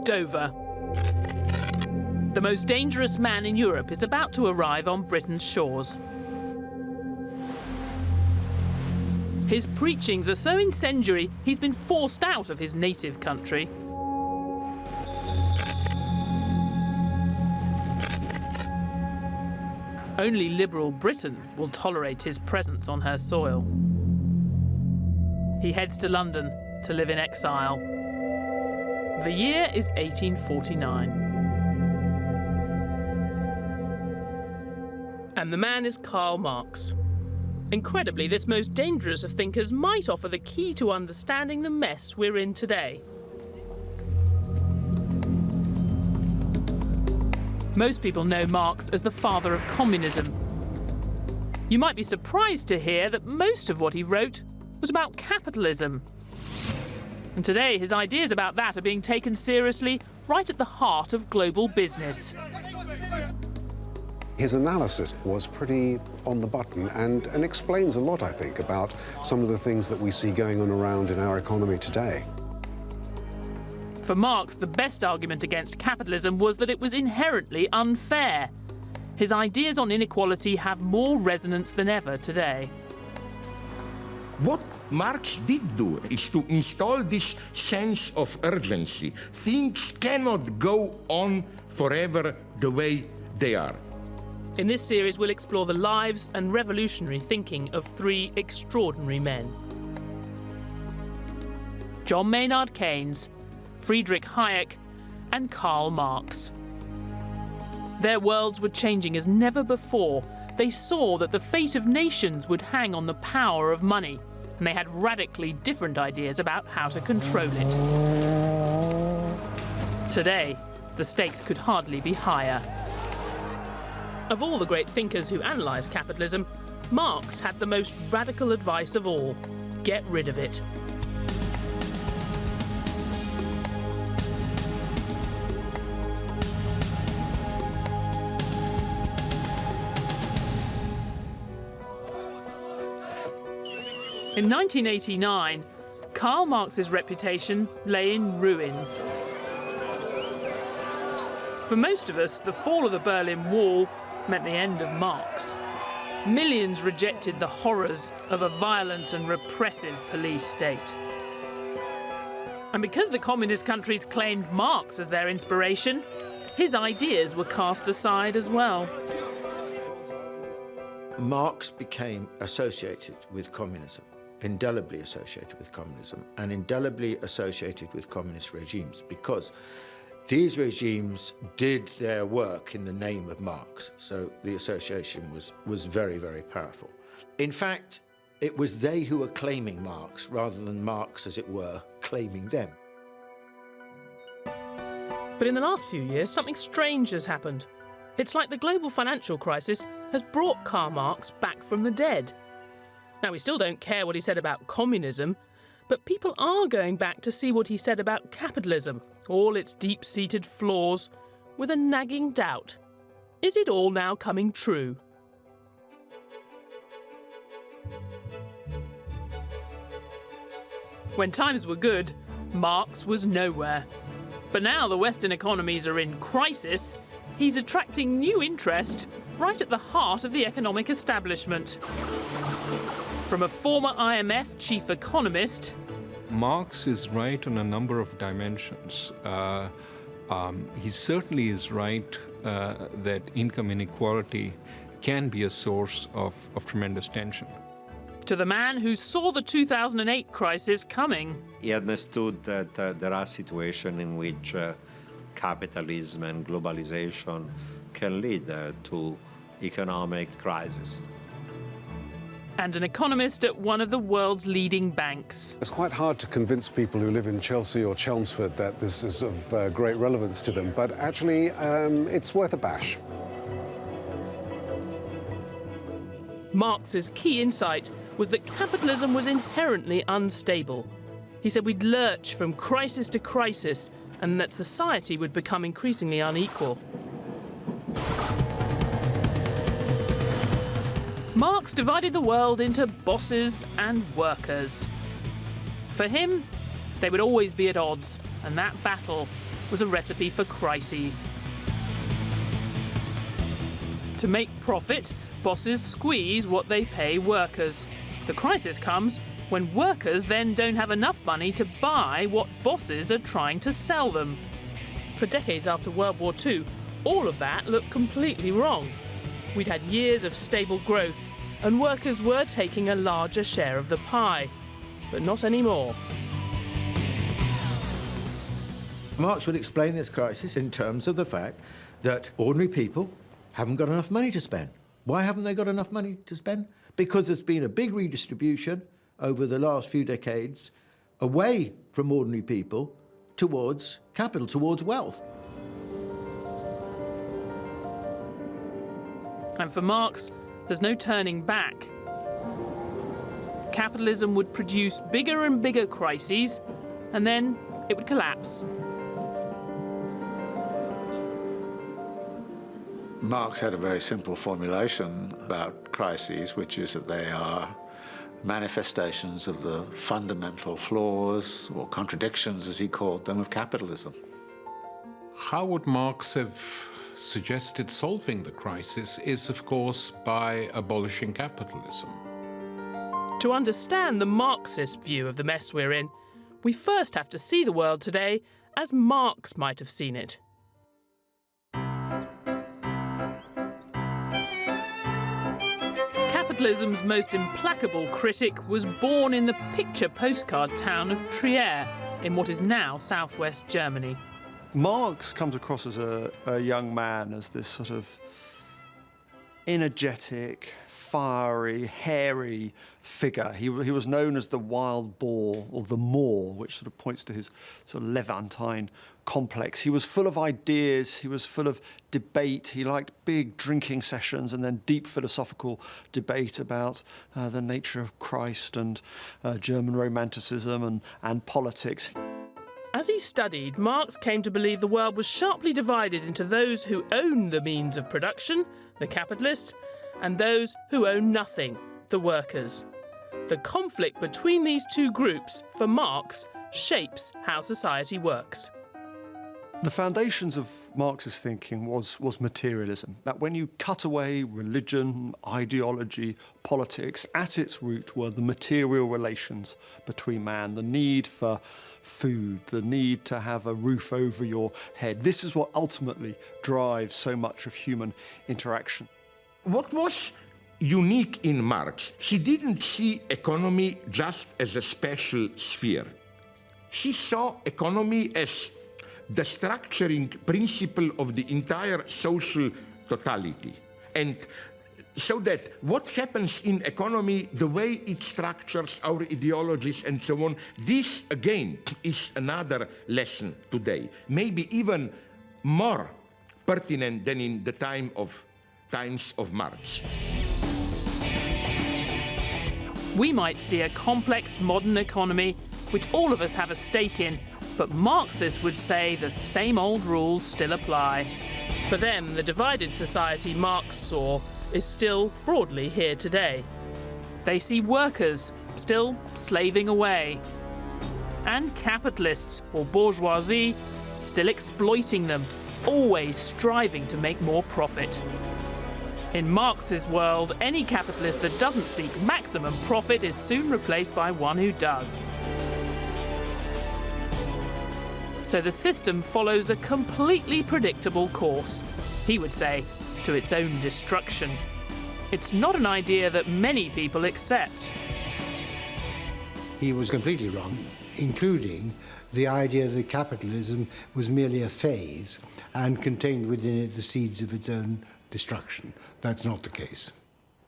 Dover. The most dangerous man in Europe is about to arrive on Britain's shores. His preachings are so incendiary, he's been forced out of his native country. Only liberal Britain will tolerate his presence on her soil. He heads to London to live in exile. The year is 1849. And the man is Karl Marx. Incredibly, this most dangerous of thinkers might offer the key to understanding the mess we're in today. Most people know Marx as the father of communism. You might be surprised to hear that most of what he wrote was about capitalism. And today, his ideas about that are being taken seriously right at the heart of global business. His analysis was pretty on the button and explains a lot, I think, about some of the things that we see going on around in our economy today. For Marx, the best argument against capitalism was that it was inherently unfair. His ideas on inequality have more resonance than ever today. What Marx did do is to install this sense of urgency. Things cannot go on forever the way they are. In this series, we'll explore the lives and revolutionary thinking of three extraordinary men. John Maynard Keynes, Friedrich Hayek, and Karl Marx. Their worlds were changing as never before. They saw that the fate of nations would hang on the power of money, and they had radically different ideas about how to control it. Today, the stakes could hardly be higher. Of all the great thinkers who analysed capitalism, Marx had the most radical advice of all: get rid of it. In 1989, Karl Marx's reputation lay in ruins. For most of us, the fall of the Berlin Wall meant the end of Marx. Millions rejected the horrors of a violent and repressive police state. And because the communist countries claimed Marx as their inspiration, his ideas were cast aside as well. Marx became associated with communism, indelibly associated with communism, and indelibly associated with communist regimes, because these regimes did their work in the name of Marx, so the association was very, very powerful. In fact, it was they who were claiming Marx, rather than Marx, as it were, claiming them. But in the last few years, something strange has happened. It's like the global financial crisis has brought Karl Marx back from the dead. Now, we still don't care what he said about communism, but people are going back to see what he said about capitalism, all its deep-seated flaws, with a nagging doubt. Is it all now coming true? When times were good, Marx was nowhere. But now the Western economies are in crisis, he's attracting new interest right at the heart of the economic establishment. From a former IMF chief economist, Marx is right on a number of dimensions. He certainly is right that income inequality can be a source of tremendous tension. to the man who saw the 2008 crisis coming. He understood that there are situations in which capitalism and globalization can lead to economic crisis. And an economist at one of the world's leading banks. It's quite hard to convince people who live in Chelsea or Chelmsford that this is of great relevance to them, but actually it's worth a bash. Marx's key insight was that capitalism was inherently unstable. He said we'd lurch from crisis to crisis and that society would become increasingly unequal. Marx divided the world into bosses and workers. For him, they would always be at odds, and that battle was a recipe for crises. To make profit, bosses squeeze what they pay workers. The crisis comes when workers then don't have enough money to buy what bosses are trying to sell them. For decades after World War II, all of that looked completely wrong. We'd had years of stable growth, and workers were taking a larger share of the pie. But not anymore. Marx would explain this crisis in terms of the fact that ordinary people haven't got enough money to spend. Why haven't they got enough money to spend? Because there's been a big redistribution over the last few decades away from ordinary people towards capital, towards wealth. And for Marx, there's no turning back. Capitalism would produce bigger and bigger crises, and then it would collapse. Marx had a very simple formulation about crises, which is that they are manifestations of the fundamental flaws or contradictions, as he called them, of capitalism. How would Marx have suggested solving the crisis is, of course, by abolishing capitalism. To understand the Marxist view of the mess we're in, we first have to see the world today as Marx might have seen it. Capitalism's most implacable critic was born in the picture postcard town of Trier, in what is now southwest Germany. Marx comes across as a young man, as this sort of energetic, fiery, hairy figure. He was known as the wild boar, or the Moor, which sort of points to his sort of Levantine complex. He was full of ideas, he was full of debate, he liked big drinking sessions and then deep philosophical debate about the nature of Christ and German Romanticism and politics. As he studied, Marx came to believe the world was sharply divided into those who owned the means of production, the capitalists, and those who own nothing, the workers. The conflict between these two groups, for Marx, shapes how society works. The foundations of Marx's thinking was materialism, that when you cut away religion, ideology, politics, at its root were the material relations between man, the need for food, the need to have a roof over your head. This is what ultimately drives so much of human interaction. What was unique in Marx, he didn't see economy just as a special sphere. He saw economy as the structuring principle of the entire social totality. And so that what happens in economy, the way it structures our ideologies and so on, this again is another lesson today, maybe even more pertinent than in the times of Marx. We might see a complex modern economy which all of us have a stake in, but Marxists would say the same old rules still apply. For them, the divided society Marx saw is still broadly here today. They see workers still slaving away, and capitalists or bourgeoisie still exploiting them, always striving to make more profit. In Marx's world, any capitalist that doesn't seek maximum profit is soon replaced by one who does. So the system follows a completely predictable course, he would say, to its own destruction. It's not an idea that many people accept. He was completely wrong, including the idea that capitalism was merely a phase and contained within it the seeds of its own destruction. That's not the case.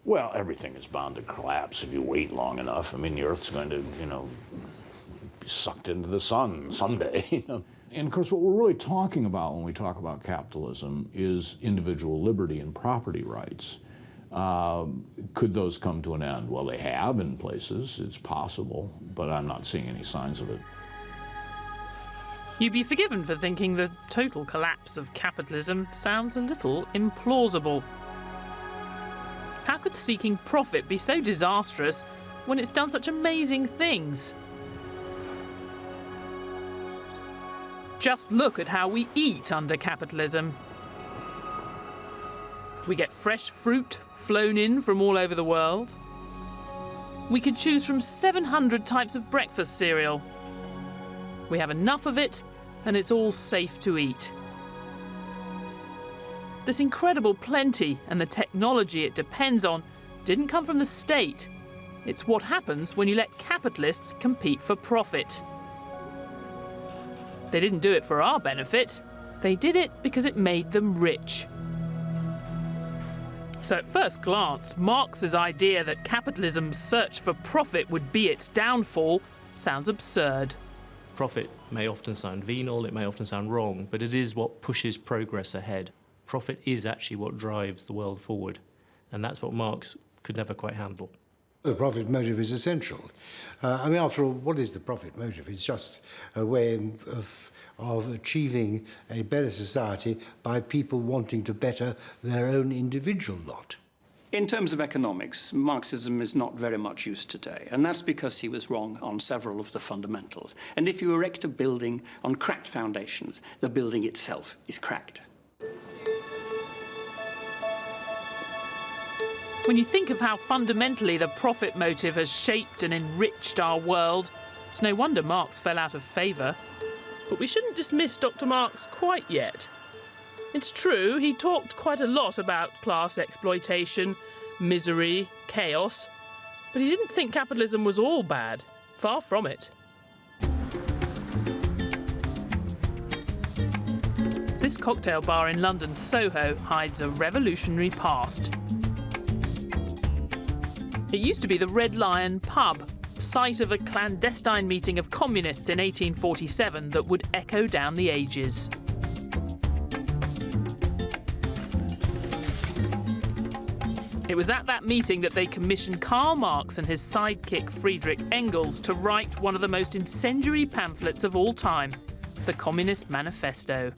Well, everything is bound to collapse if you wait long enough. I mean, the Earth's going to, be sucked into the sun someday. And of course, what we're really talking about when we talk about capitalism is individual liberty and property rights. Could those come to an end? Well, they have in places. It's possible, but I'm not seeing any signs of it. You'd be forgiven for thinking the total collapse of capitalism sounds a little implausible. How could seeking profit be so disastrous when it's done such amazing things? Just look at how we eat under capitalism. We get fresh fruit flown in from all over the world. We can choose from 700 types of breakfast cereal. We have enough of it, and it's all safe to eat. This incredible plenty and the technology it depends on didn't come from the state. It's what happens when you let capitalists compete for profit. They didn't do it for our benefit. They did it because it made them rich. So at first glance, Marx's idea that capitalism's search for profit would be its downfall sounds absurd. Profit may often sound venal, it may often sound wrong, but it is what pushes progress ahead. Profit is actually what drives the world forward, and that's what Marx could never quite handle. The profit motive is essential. I mean, after all, what is the profit motive? It's just a way of achieving a better society by people wanting to better their own individual lot. In terms of economics, Marxism is not very much used today, and that's because he was wrong on several of the fundamentals. And if you erect a building on cracked foundations, the building itself is cracked. When you think of how fundamentally the profit motive has shaped and enriched our world, it's no wonder Marx fell out of favour. But we shouldn't dismiss Dr. Marx quite yet. It's true, he talked quite a lot about class exploitation, misery, chaos, but he didn't think capitalism was all bad. Far from it. This cocktail bar in London's Soho hides a revolutionary past. It used to be the Red Lion pub, site of a clandestine meeting of communists in 1847 that would echo down the ages. It was at that meeting that they commissioned Karl Marx and his sidekick Friedrich Engels to write one of the most incendiary pamphlets of all time, the Communist Manifesto.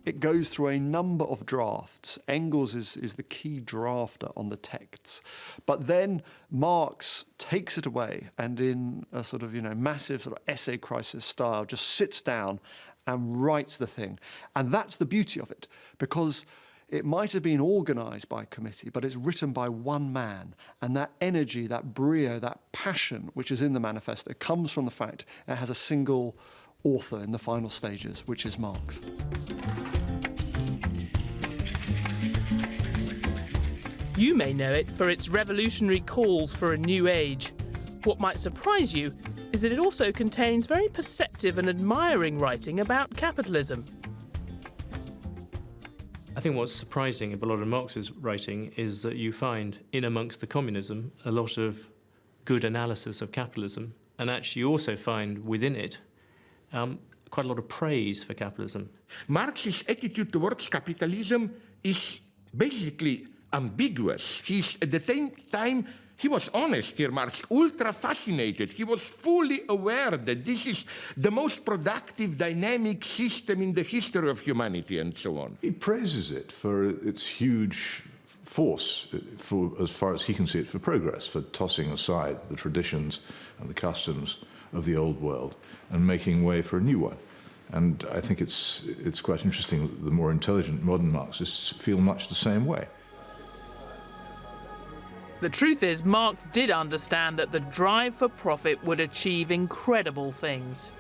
It goes through a number of drafts. Engels is the key drafter on the texts. But then Marx takes it away and in a sort of, massive sort of essay crisis style just sits down and writes the thing. And that's the beauty of it, because it might have been organised by a committee, but it's written by one man. And that energy, that brio, that passion which is in the manifesto comes from the fact it has a single author in the final stages, which is Marx. You may know it for its revolutionary calls for a new age. What might surprise you is that it also contains very perceptive and admiring writing about capitalism. I think what's surprising about a lot of Marx's writing is that you find in amongst the communism a lot of good analysis of capitalism, and actually you also find within it quite a lot of praise for capitalism. Marx's attitude towards capitalism is basically ambiguous. At the same time, he was honest here, Marx, ultra fascinated. He was fully aware that this is the most productive, dynamic system in the history of humanity and so on. He praises it for its huge force, for, as far as he can see it, for progress, for tossing aside the traditions and the customs of the old world and making way for a new one. And I think it's quite interesting that the more intelligent modern Marxists feel much the same way. The truth is, Marx did understand that the drive for profit would achieve incredible things.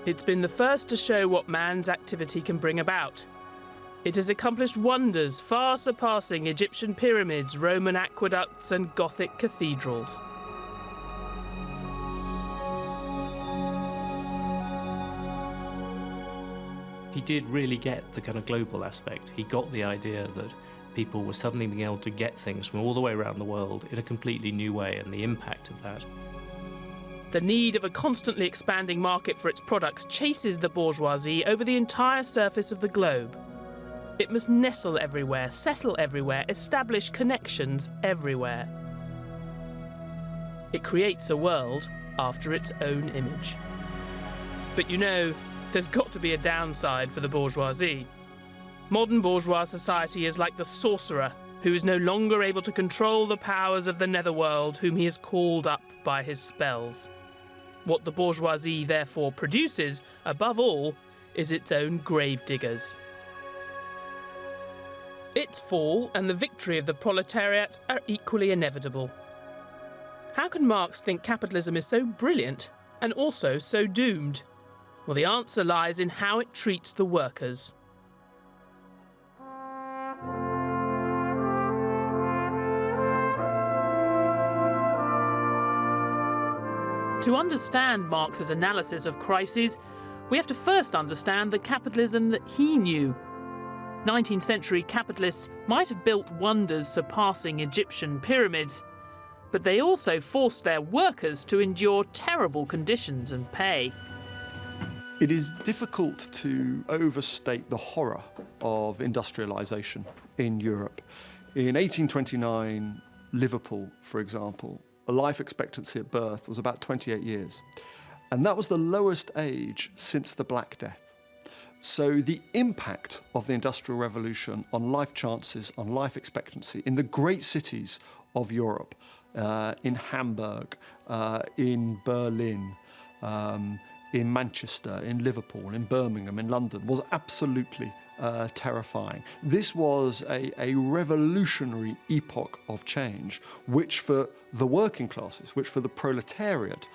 It's been the first to show what man's activity can bring about. It has accomplished wonders far surpassing Egyptian pyramids, Roman aqueducts, and Gothic cathedrals. He did really get the kind of global aspect. He got the idea that people were suddenly being able to get things from all the way around the world in a completely new way, and the impact of that. The need of a constantly expanding market for its products chases the bourgeoisie over the entire surface of the globe. It must nestle everywhere, settle everywhere, establish connections everywhere. It creates a world after its own image. But there's got to be a downside for the bourgeoisie. Modern bourgeois society is like the sorcerer who is no longer able to control the powers of the netherworld whom he has called up by his spells. What the bourgeoisie therefore produces, above all, is its own gravediggers. Its fall and the victory of the proletariat are equally inevitable. How can Marx think capitalism is so brilliant and also so doomed? Well, the answer lies in how it treats the workers. To understand Marx's analysis of crises, we have to first understand the capitalism that he knew. 19th century capitalists might have built wonders surpassing Egyptian pyramids, but they also forced their workers to endure terrible conditions and pay. It is difficult to overstate the horror of industrialisation in Europe. In 1829, Liverpool, for example, a life expectancy at birth was about 28 years. And that was the lowest age since the Black Death. So the impact of the Industrial Revolution on life chances, on life expectancy in the great cities of Europe, in Hamburg, in Berlin, in Manchester, in Liverpool, in Birmingham, in London, was absolutely terrifying. This was a revolutionary epoch of change, which for the working classes, which for the proletariat,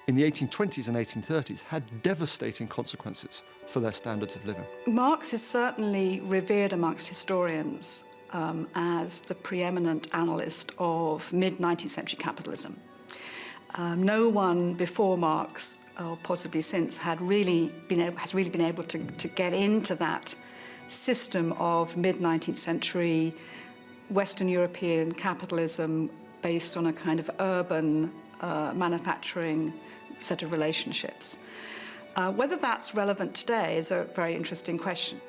in the 1820s and 1830s had devastating consequences for their standards of living. Marx is certainly revered amongst historians as the preeminent analyst of mid-19th century capitalism. No one before Marx, or possibly since, has really been able to get into that system of mid-19th century Western European capitalism based on a kind of urban manufacturing set of relationships. Whether that's relevant today is a very interesting question.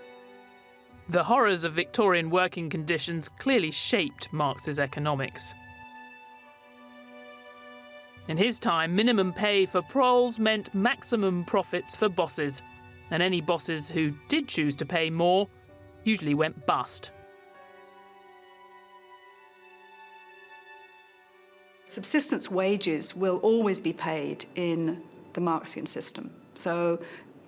The horrors of Victorian working conditions clearly shaped Marx's economics. In his time, minimum pay for proles meant maximum profits for bosses, and any bosses who did choose to pay more usually went bust. Subsistence wages will always be paid in the Marxian system. So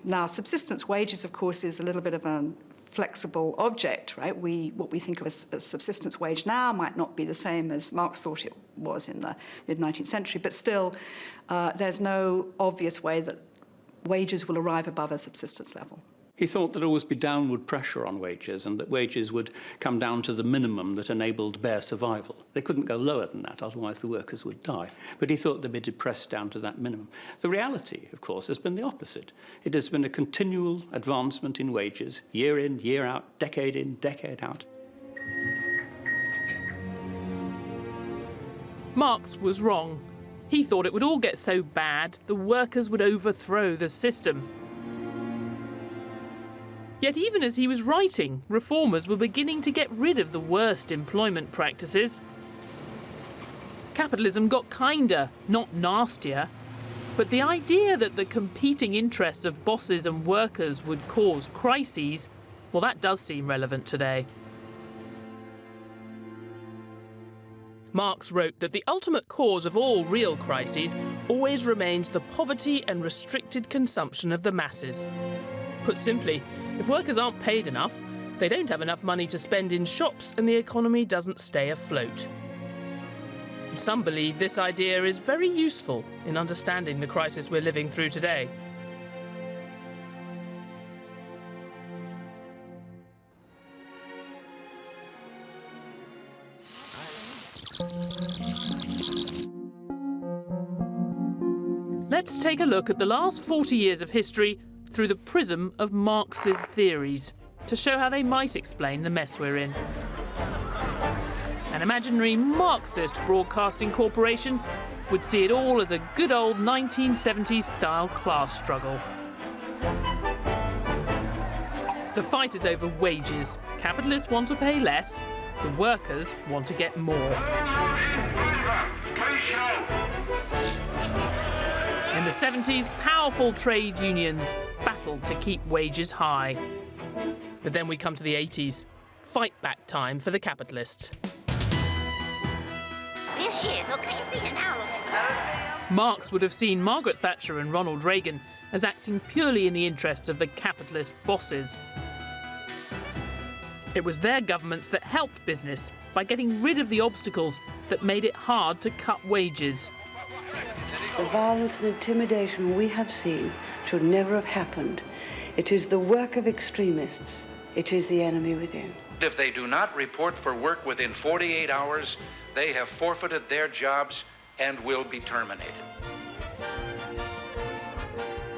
now subsistence wages, of course, is a little bit of a flexible object, right? What we think of as a subsistence wage now might not be the same as Marx thought it was in the mid-19th century, but still there's no obvious way that wages will arrive above a subsistence level. He thought there'd always be downward pressure on wages and that wages would come down to the minimum that enabled bare survival. They couldn't go lower than that, otherwise the workers would die. But he thought they'd be depressed down to that minimum. The reality, of course, has been the opposite. It has been a continual advancement in wages, year in, year out, decade in, decade out. Marx was wrong. He thought it would all get so bad the workers would overthrow the system. Yet even as he was writing, reformers were beginning to get rid of the worst employment practices. Capitalism got kinder, not nastier. But the idea that the competing interests of bosses and workers would cause crises, well, that does seem relevant today. Marx wrote that the ultimate cause of all real crises always remains the poverty and restricted consumption of the masses. Put simply, if workers aren't paid enough, they don't have enough money to spend in shops and the economy doesn't stay afloat. And some believe this idea is very useful in understanding the crisis we're living through today. Let's take a look at the last 40 years of history through the prism of Marx's theories, to show how they might explain the mess we're in. An imaginary Marxist broadcasting corporation would see it all as a good old 1970s-style class struggle. The fight is over wages. Capitalists want to pay less, the workers want to get more. In the 70s, powerful trade unions battled to keep wages high. But then we come to the 80s. Fight back time for the capitalists. Here she is. Look, can you see her now? Look. Marx would have seen Margaret Thatcher and Ronald Reagan as acting purely in the interests of the capitalist bosses. It was their governments that helped business by getting rid of the obstacles that made it hard to cut wages. The violence and intimidation we have seen should never have happened. It is the work of extremists. It is the enemy within. If they do not report for work within 48 hours, they have forfeited their jobs and will be terminated.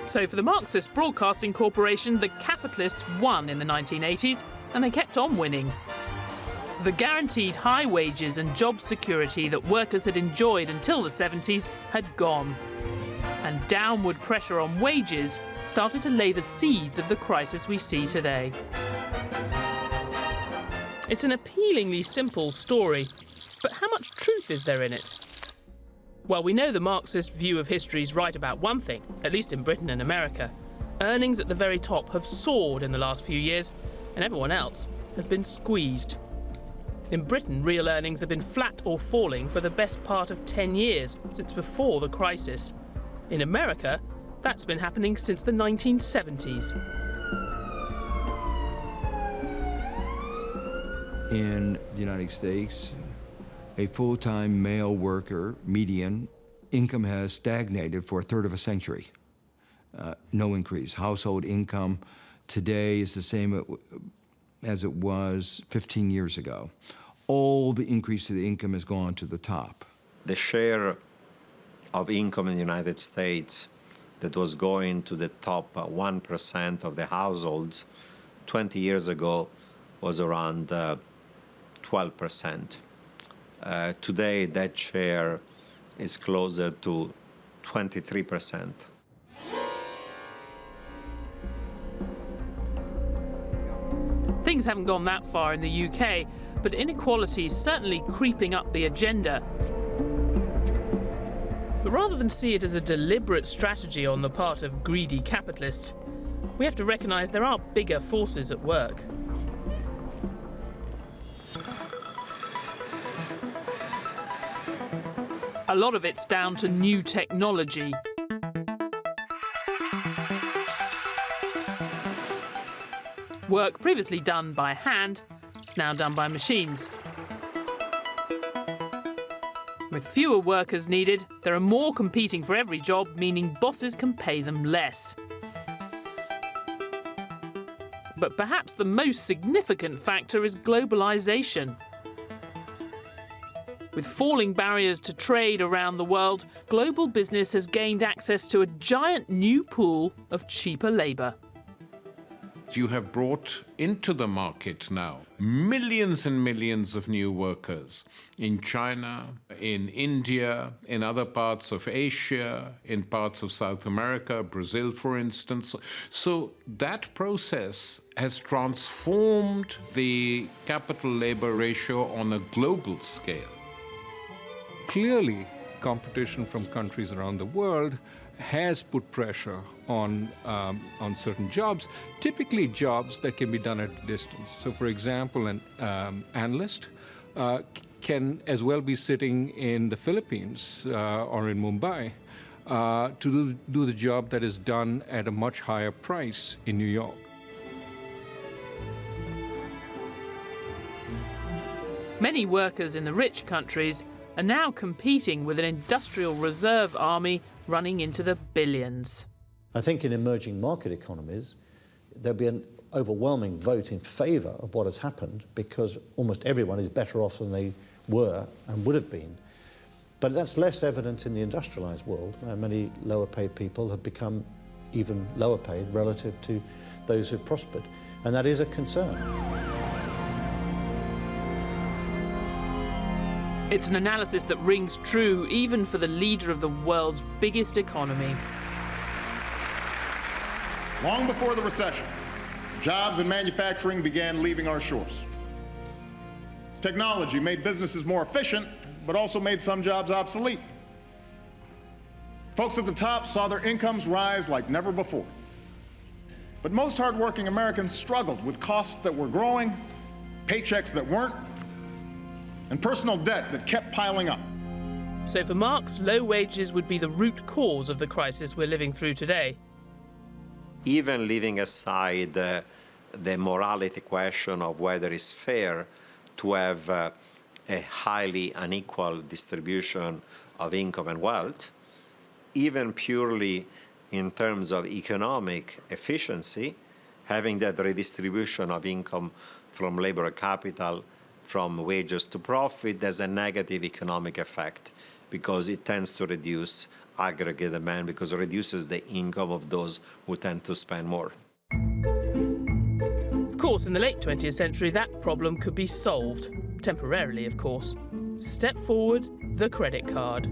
So for the Marxist Broadcasting Corporation, the capitalists won in the 1980s, and they kept on winning. The guaranteed high wages and job security that workers had enjoyed until the 70s had gone. And downward pressure on wages started to lay the seeds of the crisis we see today. It's an appealingly simple story, but how much truth is there in it? Well, we know the Marxist view of history is right about one thing, at least in Britain and America. Earnings at the very top have soared in the last few years, and everyone else has been squeezed. In Britain, real earnings have been flat or falling for the best part of 10 years, since before the crisis. In America, that's been happening since the 1970s. In the United States, a full-time male worker, median, income has stagnated for a third of a century. No increase. Household income today is the same as it was 15 years ago. All the increase of the income has gone to the top. The share of income in the United States that was going to the top 1% of the households 20 years ago was around 12%. Today, that share is closer to 23%. Things haven't gone that far in the UK, but inequality is certainly creeping up the agenda. But rather than see it as a deliberate strategy on the part of greedy capitalists, we have to recognise there are bigger forces at work. A lot of it's down to new technology. Work previously done by hand is now done by machines. With fewer workers needed, there are more competing for every job, meaning bosses can pay them less. But perhaps the most significant factor is globalization. With falling barriers to trade around the world, global business has gained access to a giant new pool of cheaper labour. You have brought into the market now millions and millions of new workers in China, in India, in other parts of Asia, in parts of South America, Brazil, for instance. So that process has transformed the capital-labor ratio on a global scale. Clearly, competition from countries around the world has put pressure on certain jobs, typically jobs that can be done at a distance. So, for example, an analyst can as well be sitting in the Philippines or in Mumbai to do the job that is done at a much higher price in New York. Many workers in the rich countries are now competing with an industrial reserve army running into the billions. I think in emerging market economies, there'll be an overwhelming vote in favour of what has happened because almost everyone is better off than they were and would have been. But that's less evident in the industrialised world, where many lower paid people have become even lower paid relative to those who've prospered. And that is a concern. It's an analysis that rings true even for the leader of the world's biggest economy. Long before the recession, jobs and manufacturing began leaving our shores. Technology made businesses more efficient, but also made some jobs obsolete. Folks at the top saw their incomes rise like never before. But most hardworking Americans struggled with costs that were growing, paychecks that weren't, and personal debt that kept piling up. So for Marx, low wages would be the root cause of the crisis we're living through today. Even leaving aside the morality question of whether it's fair to have a highly unequal distribution of income and wealth, even purely in terms of economic efficiency, having that redistribution of income from labor and capital, from wages to profit, has a negative economic effect because it tends to reduce aggregate demand because it reduces the income of those who tend to spend more. Of course, in the late 20th century, that problem could be solved. Temporarily, of course. Step forward, the credit card.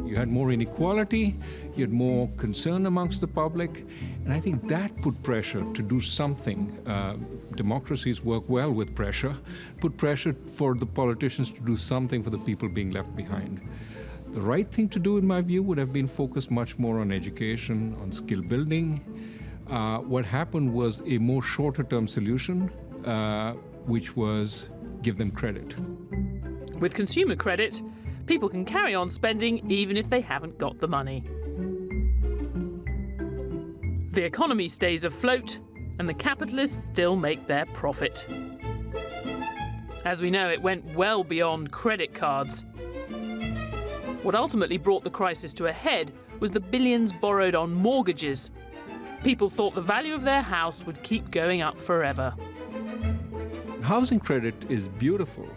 You had more inequality, you had more concern amongst the public, and I think that put pressure to do something. Democracies work well with pressure, put pressure for the politicians to do something for the people being left behind. The right thing to do, in my view, would have been focused much more on education, on skill building. What happened was a more shorter-term solution, which was give them credit. With consumer credit, people can carry on spending even if they haven't got the money. The economy stays afloat, and the capitalists still make their profit. As we know, it went well beyond credit cards. What ultimately brought the crisis to a head was the billions borrowed on mortgages. People thought the value of their house would keep going up forever. Housing credit is beautiful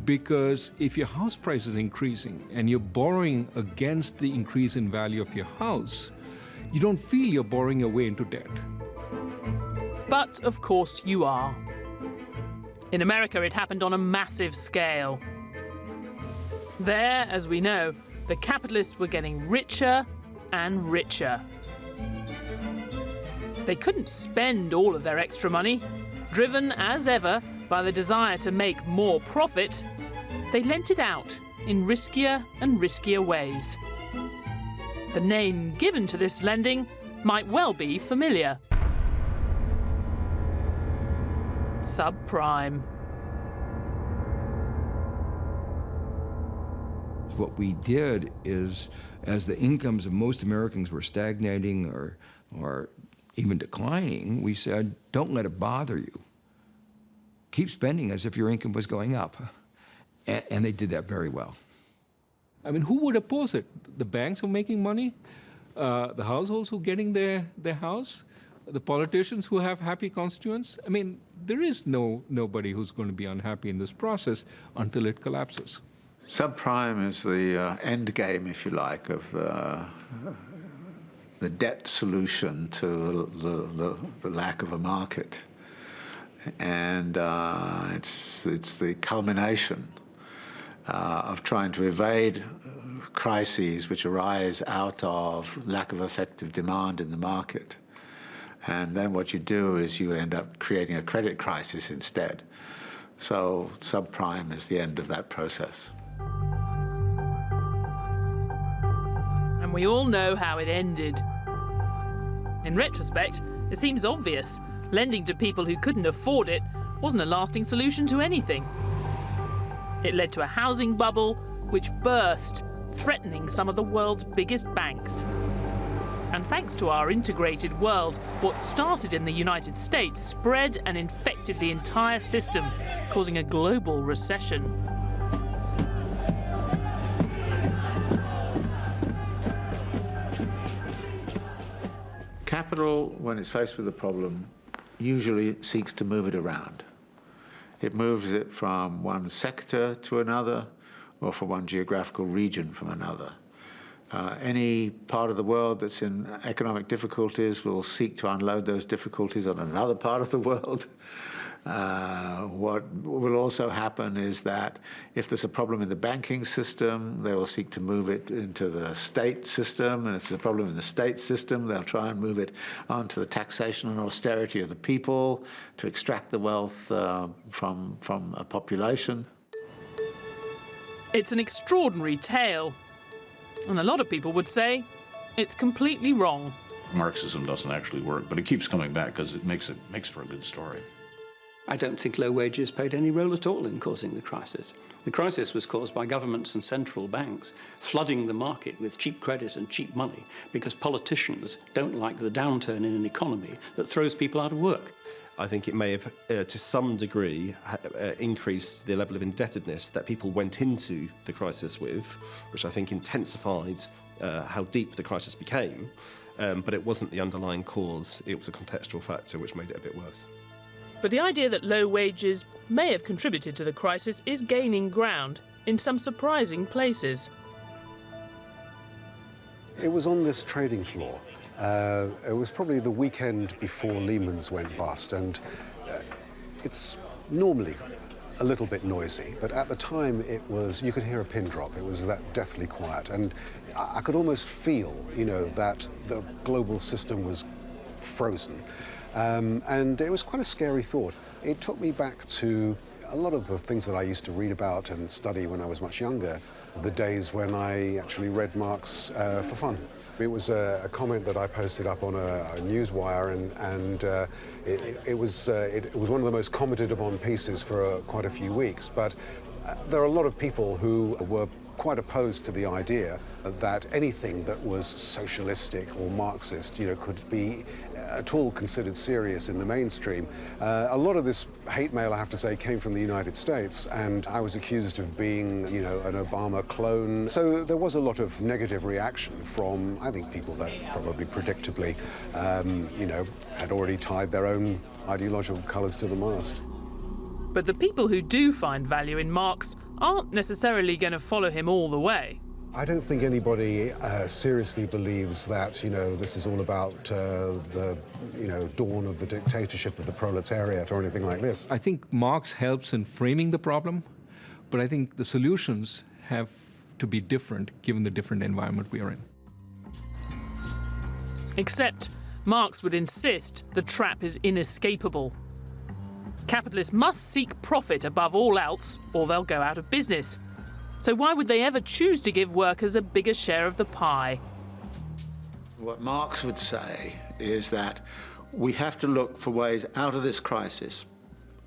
because if your house price is increasing and you're borrowing against the increase in value of your house, you don't feel you're borrowing your way into debt. But of course you are. In America, it happened on a massive scale. There, as we know, the capitalists were getting richer and richer. They couldn't spend all of their extra money. Driven, as ever, by the desire to make more profit, they lent it out in riskier and riskier ways. The name given to this lending might well be familiar. Subprime. What we did is, as the incomes of most Americans were stagnating or even declining, we said, don't let it bother you. Keep spending as if your income was going up. And they did that very well. I mean, who would oppose it? The banks who are making money? The households who are getting their house? The politicians who have happy constituents? I mean, there is nobody who's going to be unhappy in this process until it collapses. Subprime is the end game, if you like, of the debt solution to the lack of a market. And it's the culmination of trying to evade crises which arise out of lack of effective demand in the market. And then what you do is you end up creating a credit crisis instead. So subprime is the end of that process. And we all know how it ended. In retrospect, it seems obvious. Lending to people who couldn't afford it wasn't a lasting solution to anything. It led to a housing bubble which burst, threatening some of the world's biggest banks. And thanks to our integrated world, what started in the United States spread and infected the entire system, causing a global recession. Capital, when it's faced with a problem, usually seeks to move it around. It moves it from one sector to another, or from one geographical region from another. Any part of the world that's in economic difficulties will seek to unload those difficulties on another part of the world. What will also happen is that if there's a problem in the banking system, they will seek to move it into the state system, and if there's a problem in the state system, they'll try and move it onto the taxation and austerity of the people to extract the wealth from a population. It's an extraordinary tale, and a lot of people would say it's completely wrong. Marxism doesn't actually work, but it keeps coming back because it makes for a good story. I don't think low wages played any role at all in causing the crisis. The crisis was caused by governments and central banks flooding the market with cheap credit and cheap money because politicians don't like the downturn in an economy that throws people out of work. I think it may have, to some degree, increased the level of indebtedness that people went into the crisis with, which I think intensified how deep the crisis became. But it wasn't the underlying cause, it was a contextual factor which made it a bit worse. But the idea that low wages may have contributed to the crisis is gaining ground in some surprising places. It was on this trading floor. It was probably the weekend before Lehman's went bust, and it's normally a little bit noisy, but at the time you could hear a pin drop. It was that deathly quiet, and I could almost feel, that the global system was frozen. And it was quite a scary thought. It took me back to a lot of the things that I used to read about and study when I was much younger, the days when I actually read Marx for fun. It was a comment that I posted up on a newswire, and it was one of the most commented upon pieces for quite a few weeks. But there are a lot of people who were quite opposed to the idea that anything that was socialistic or Marxist, could be at all considered serious in the mainstream. A lot of this hate mail, I have to say, came from the United States, and I was accused of being, an Obama clone. So there was a lot of negative reaction from, I think, people that probably predictably, had already tied their own ideological colours to the mast. But the people who do find value in Marx aren't necessarily going to follow him all the way. I don't think anybody seriously believes that, this is all about the, dawn of the dictatorship of the proletariat or anything like this. I think Marx helps in framing the problem, but I think the solutions have to be different given the different environment we are in. Except Marx would insist the trap is inescapable. Capitalists must seek profit above all else, or they'll go out of business. So why would they ever choose to give workers a bigger share of the pie? What Marx would say is that we have to look for ways out of this crisis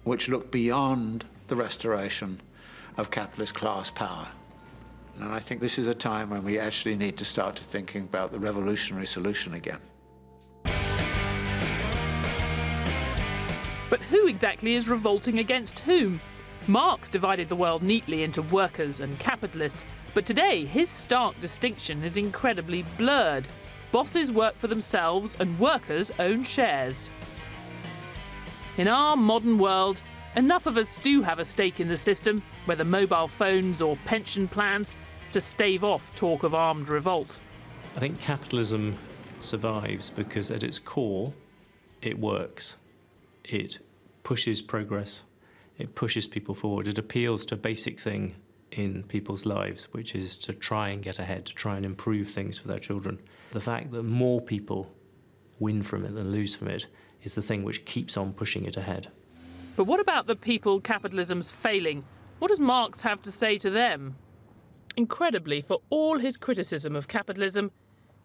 which look beyond the restoration of capitalist class power. And I think this is a time when we actually need to start thinking about the revolutionary solution again. But who exactly is revolting against whom? Marx divided the world neatly into workers and capitalists, but today his stark distinction is incredibly blurred. Bosses work for themselves and workers own shares. In our modern world, enough of us do have a stake in the system, whether mobile phones or pension plans, to stave off talk of armed revolt. I think capitalism survives because at its core, it works. It pushes progress. It pushes people forward. It appeals to a basic thing in people's lives, which is to try and get ahead, to try and improve things for their children. The fact that more people win from it than lose from it is the thing which keeps on pushing it ahead. But what about the people capitalism's failing? What does Marx have to say to them? Incredibly, for all his criticism of capitalism,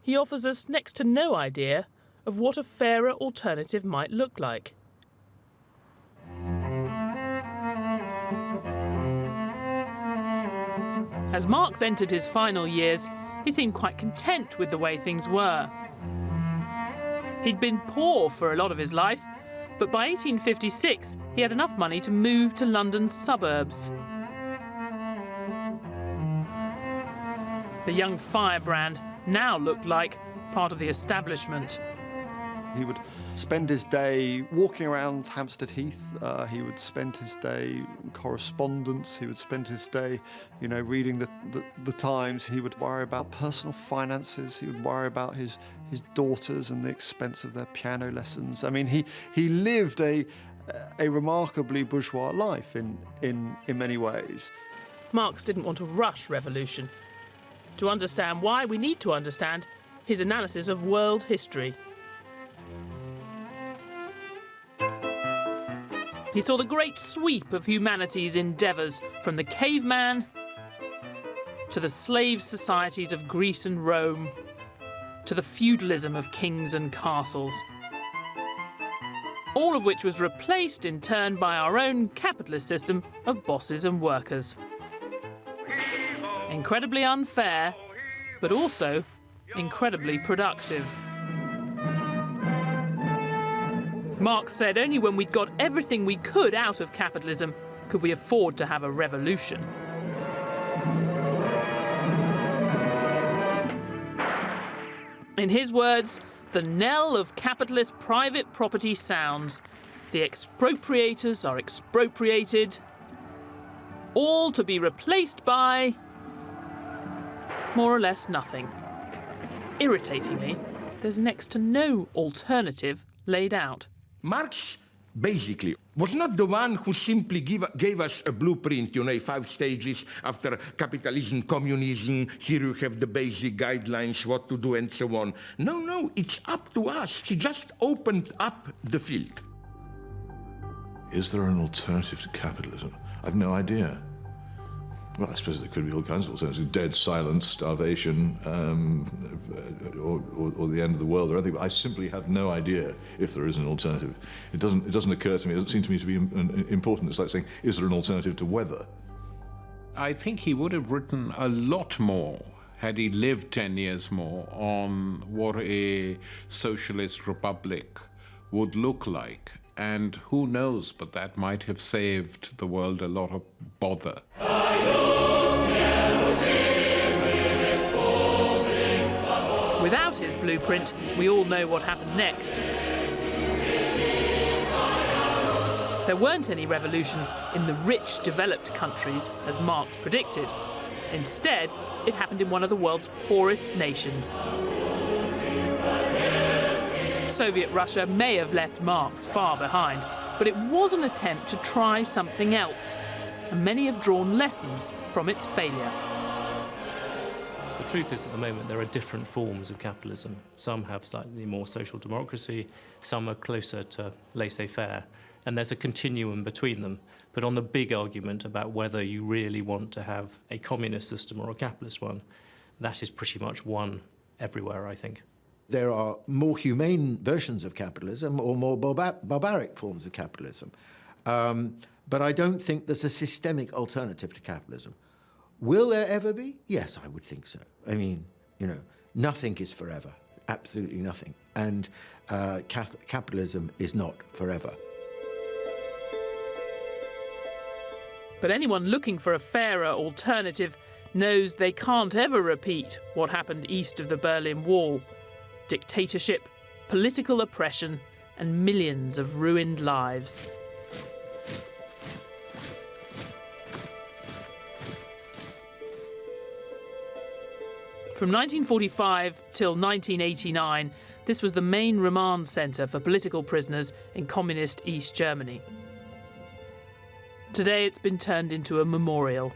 he offers us next to no idea of what a fairer alternative might look like. As Marx entered his final years, he seemed quite content with the way things were. He'd been poor for a lot of his life, but by 1856 he had enough money to move to London's suburbs. The young firebrand now looked like part of the establishment. He would spend his day walking around Hampstead Heath. He would spend his day in correspondence. He would spend his day, reading the Times. He would worry about personal finances. He would worry about his daughters and the expense of their piano lessons. I mean, he lived a remarkably bourgeois life in many ways. Marx didn't want to rush revolution. To understand why, we need to understand his analysis of world history. He saw the great sweep of humanity's endeavours, from the caveman to the slave societies of Greece and Rome, to the feudalism of kings and castles. all of which was replaced in turn by our own capitalist system of bosses and workers. Incredibly unfair, but also incredibly productive. Marx said only when we'd got everything we could out of capitalism could we afford to have a revolution. In his words, the knell of capitalist private property sounds. The expropriators are expropriated, all to be replaced by more or less nothing. Irritatingly, there's next to no alternative laid out. Marx, basically, was not the one who simply gave us a blueprint, 5 stages after capitalism, communism, here you have the basic guidelines, what to do, and so on. No, it's up to us. He just opened up the field. Is there an alternative to capitalism? I've no idea. Well, I suppose there could be all kinds of alternatives. Dead silence, starvation, or the end of the world or anything. But I simply have no idea if there is an alternative. It doesn't occur to me. It doesn't seem to me to be important. It's like saying, is there an alternative to weather? I think he would have written a lot more had he lived 10 years more on what a socialist republic would look like. And who knows, but that might have saved the world a lot of bother. Without his blueprint, we all know what happened next. There weren't any revolutions in the rich, developed countries, as Marx predicted. Instead, it happened in one of the world's poorest nations. Soviet Russia may have left Marx far behind, but it was an attempt to try something else, and many have drawn lessons from its failure. The truth is, at the moment, there are different forms of capitalism. Some have slightly more social democracy, some are closer to laissez-faire, and there's a continuum between them. But on the big argument about whether you really want to have a communist system or a capitalist one, that is pretty much won everywhere, I think. There are more humane versions of capitalism or more barbaric forms of capitalism. But I don't think there's a systemic alternative to capitalism. Will there ever be? Yes, I would think so. I mean, nothing is forever, absolutely nothing. And capitalism is not forever. But anyone looking for a fairer alternative knows they can't ever repeat what happened east of the Berlin Wall. Dictatorship, political oppression, and millions of ruined lives. From 1945 till 1989, this was the main remand centre for political prisoners in communist East Germany. Today it's been turned into a memorial.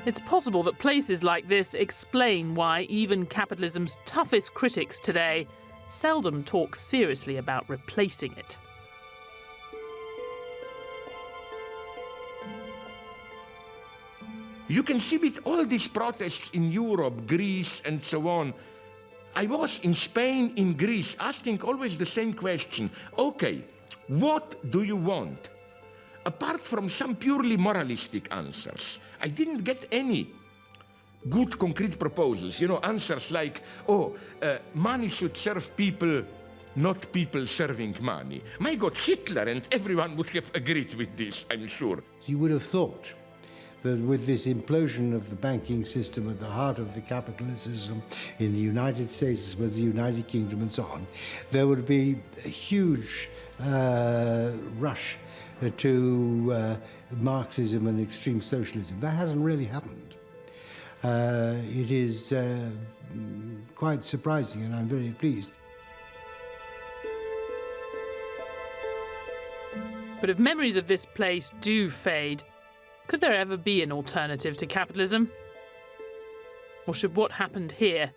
It's possible that places like this explain why even capitalism's toughest critics today seldom talk seriously about replacing it. You can see with all these protests in Europe, Greece, and so on. I was in Spain, in Greece, asking always the same question. Okay, what do you want? Apart from some purely moralistic answers, I didn't get any good concrete proposals. Answers like, money should serve people, not people serving money. My God, Hitler and everyone would have agreed with this, I'm sure. You would have thought that with this implosion of the banking system at the heart of the capitalism in the United States, as well as the United Kingdom and so on, there would be a huge rush to Marxism and extreme socialism. That hasn't really happened. It is quite surprising, and I'm very pleased. But if memories of this place do fade, could there ever be an alternative to capitalism? Or should what happened here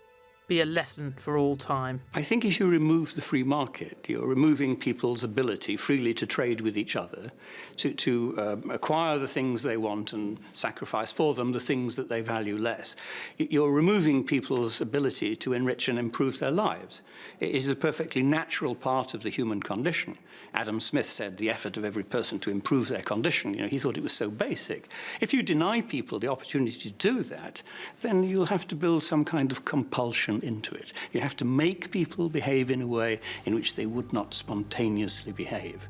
be a lesson for all time. I think if you remove the free market, you're removing people's ability freely to trade with each other, to acquire the things they want and sacrifice for them the things that they value less. You're removing people's ability to enrich and improve their lives. It is a perfectly natural part of the human condition. Adam Smith said the effort of every person to improve their condition. You know, he thought it was so basic. If you deny people the opportunity to do that, then you'll have to build some kind of compulsion into it. You have to make people behave in a way in which they would not spontaneously behave.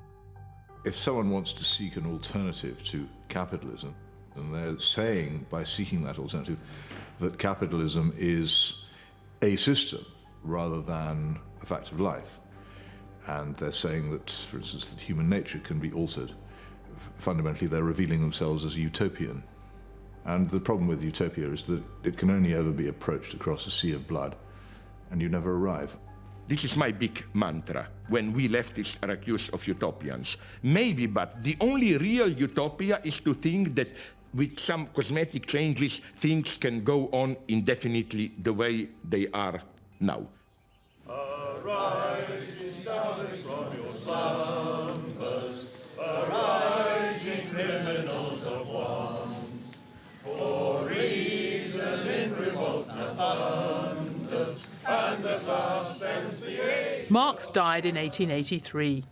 If someone wants to seek an alternative to capitalism, then they're saying, by seeking that alternative, that capitalism is a system rather than a fact of life. And they're saying that, for instance, that human nature can be altered. Fundamentally, they're revealing themselves as a utopian. And the problem with utopia is that it can only ever be approached across a sea of blood, and you never arrive. This is my big mantra when we leftists are accused of utopians. Maybe, but the only real utopia is to think that with some cosmetic changes, things can go on indefinitely the way they are now. Marx died in 1883.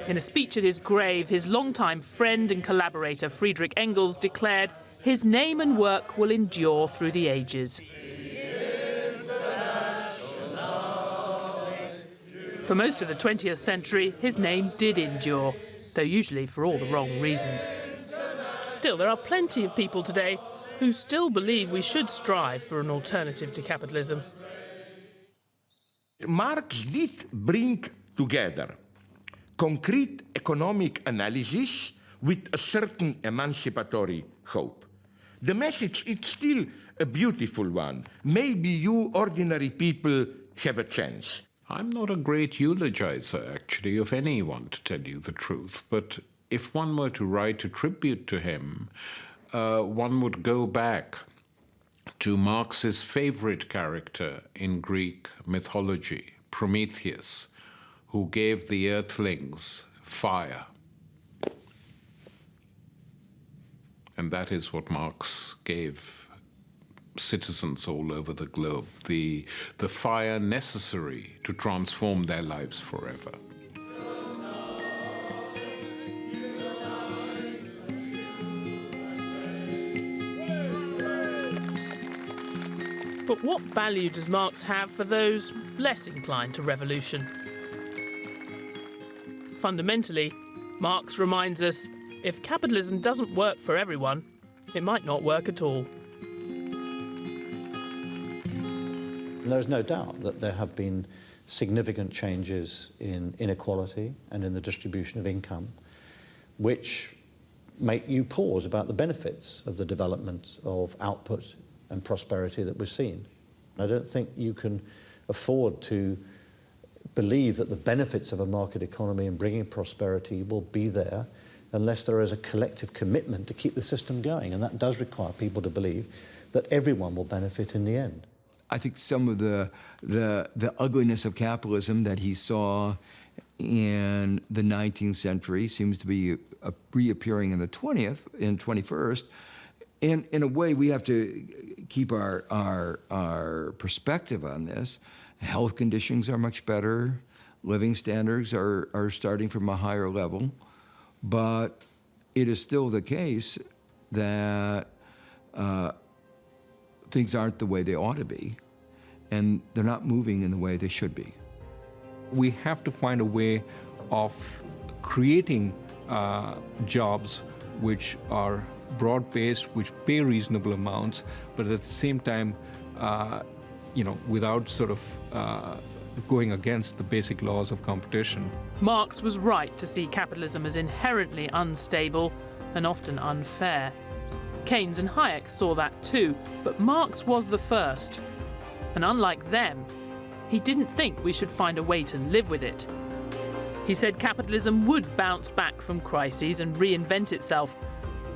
In a speech at his grave, his longtime friend and collaborator Friedrich Engels declared, "His name and work will endure through the ages." For most of the 20th century, his name did endure, though usually for all the wrong reasons. Still, there are plenty of people today who still believe we should strive for an alternative to capitalism. Marx did bring together concrete economic analysis with a certain emancipatory hope. The message is still a beautiful one. Maybe you ordinary people have a chance. I'm not a great eulogizer, actually, of anyone, to tell you the truth. But if one were to write a tribute to him, one would go back to Marx's favorite character in Greek mythology, Prometheus, who gave the earthlings fire. And that is what Marx gave citizens all over the globe, the fire necessary to transform their lives forever. But what value does Marx have for those less inclined to revolution? Fundamentally, Marx reminds us, if capitalism doesn't work for everyone, it might not work at all. There's no doubt that there have been significant changes in inequality and in the distribution of income, which make you pause about the benefits of the development of output and prosperity that we've seen. I don't think you can afford to believe that the benefits of a market economy and bringing prosperity will be there unless there is a collective commitment to keep the system going. And that does require people to believe that everyone will benefit in the end. I think some of the ugliness of capitalism that he saw in the 19th century seems to be reappearing in the 20th and 21st. And in a way, we have to keep our perspective on this. Health conditions are much better. Living standards are starting from a higher level. But it is still the case that things aren't the way they ought to be, and they're not moving in the way they should be. We have to find a way of creating jobs which are broad-based, which pay reasonable amounts, but at the same time, without sort of going against the basic laws of competition. Marx was right to see capitalism as inherently unstable and often unfair. Keynes and Hayek saw that too, but Marx was the first. And unlike them, he didn't think we should find a way to live with it. He said capitalism would bounce back from crises and reinvent itself,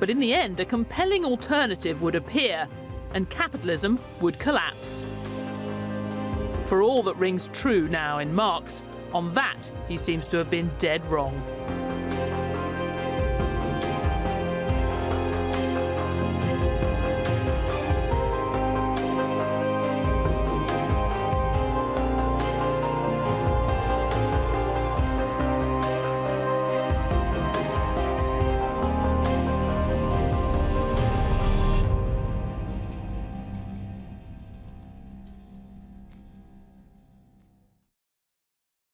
but in the end, a compelling alternative would appear, and capitalism would collapse. For all that rings true now in Marx, on that he seems to have been dead wrong.